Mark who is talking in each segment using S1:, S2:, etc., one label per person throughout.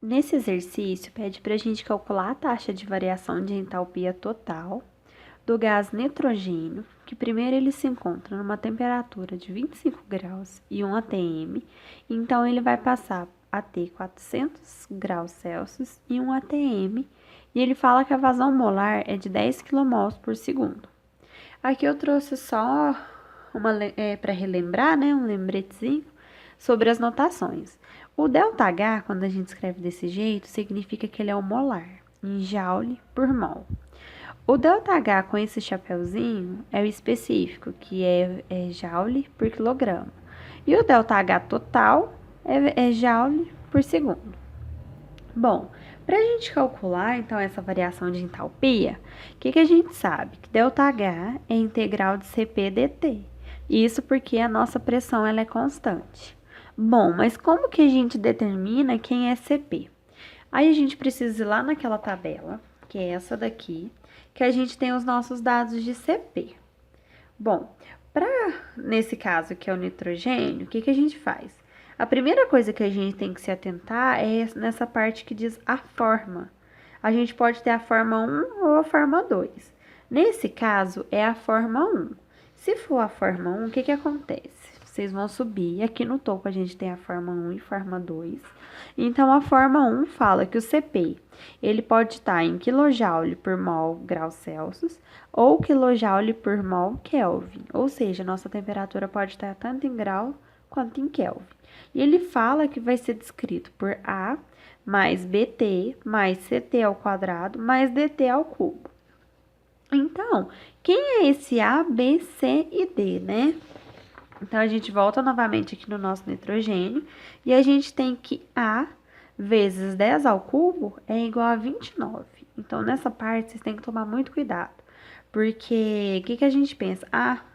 S1: Nesse exercício, pede para a gente calcular a taxa de variação de entalpia total do gás nitrogênio, que primeiro ele se encontra numa temperatura de 25 graus e 1 atm, então ele vai passar a ter 400 graus Celsius e 1 atm, e ele fala que a vazão molar é de 10 kmol por segundo. Aqui eu trouxe só para relembrar, né, um lembretezinho sobre as notações. O ΔH, quando a gente escreve desse jeito, significa que ele é o molar, em joule por mol. O ΔH com esse chapeuzinho é o específico, que é joule por quilograma. E o ΔH total é joule por segundo. Bom, para a gente calcular, então, essa variação de entalpia, o que a gente sabe? Que ΔH é integral de Cp dt. Isso porque a nossa pressão ela é constante. Bom, mas como que a gente determina quem é Cp? Aí a gente precisa ir lá naquela tabela, que é essa daqui, que a gente tem os nossos dados de Cp. Bom, nesse caso que é o nitrogênio, o que a gente faz? A primeira coisa que a gente tem que se atentar é nessa parte que diz a forma. A gente pode ter a forma 1 ou a forma 2. Nesse caso, é a forma 1. Se for a forma 1, o que acontece? Vocês vão subir, aqui no topo a gente tem a forma 1 e forma 2. Então, a forma 1 fala que o Cp, ele pode estar em kJ por mol graus Celsius ou kJ por mol Kelvin. Ou seja, nossa temperatura pode estar tanto em grau quanto em Kelvin. E ele fala que vai ser descrito por A mais BT mais CT ao quadrado mais DT ao cubo. Então, quem é esse A, B, C e D, né? Então, a gente volta novamente aqui no nosso nitrogênio e a gente tem que A vezes 10 ao cubo é igual a 29. Então, nessa parte, vocês têm que tomar muito cuidado, porque o que a gente pensa?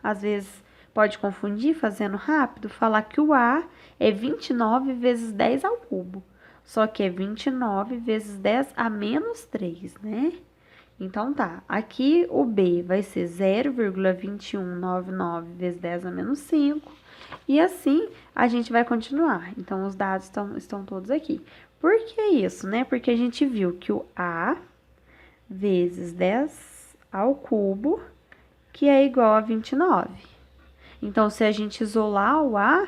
S1: Às vezes pode confundir fazendo rápido, falar que o A é 29 vezes 10 ao cubo, só que é 29 vezes 10 a menos 3, né? Então, tá, aqui o B vai ser 0,2199 vezes 10 a menos 5, e assim a gente vai continuar. Então, os dados estão todos aqui. Por que isso, né? Porque a gente viu que o A vezes 10 ao cubo, que é igual a 29. Então, se a gente isolar o A,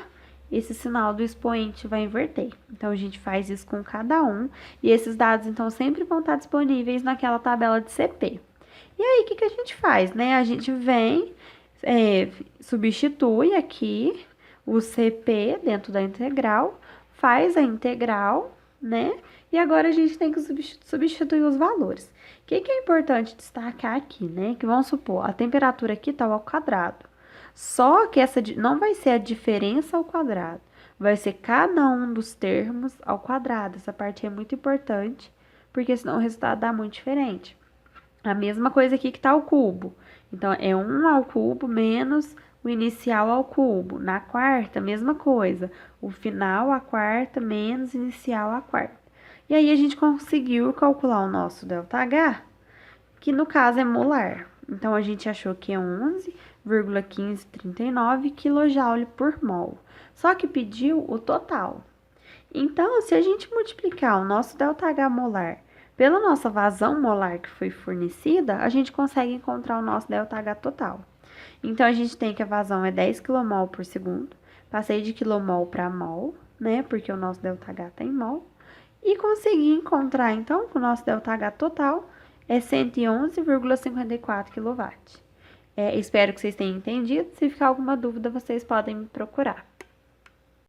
S1: esse sinal do expoente vai inverter. Então, a gente faz isso com cada um. E esses dados, então, sempre vão estar disponíveis naquela tabela de CP. E aí, o que a gente faz, né? A gente vem, substitui aqui o CP dentro da integral, faz a integral, né? E agora a gente tem que substituir os valores. O que é importante destacar aqui, né? Que vamos supor, a temperatura aqui está ao quadrado. Só que essa não vai ser a diferença ao quadrado, vai ser cada um dos termos ao quadrado. Essa parte é muito importante, porque senão o resultado dá muito diferente. A mesma coisa aqui que está ao cubo. Então, é 1 ao cubo menos o inicial ao cubo. Na quarta, mesma coisa. O final à quarta menos o inicial à quarta. E aí, a gente conseguiu calcular o nosso ΔH, que no caso é molar. Então, a gente achou que é 11,1539 kJ por mol. Só que pediu o total. Então, se a gente multiplicar o nosso ΔH molar pela nossa vazão molar que foi fornecida, a gente consegue encontrar o nosso ΔH total. Então, a gente tem que a vazão é 10 kmol por segundo. Passei de quilomol para mol, né? Porque o nosso ΔH está em mol. E consegui encontrar, então, que o nosso ΔH total é 111,54 kW. Espero que vocês tenham entendido. Se ficar alguma dúvida, vocês podem me procurar.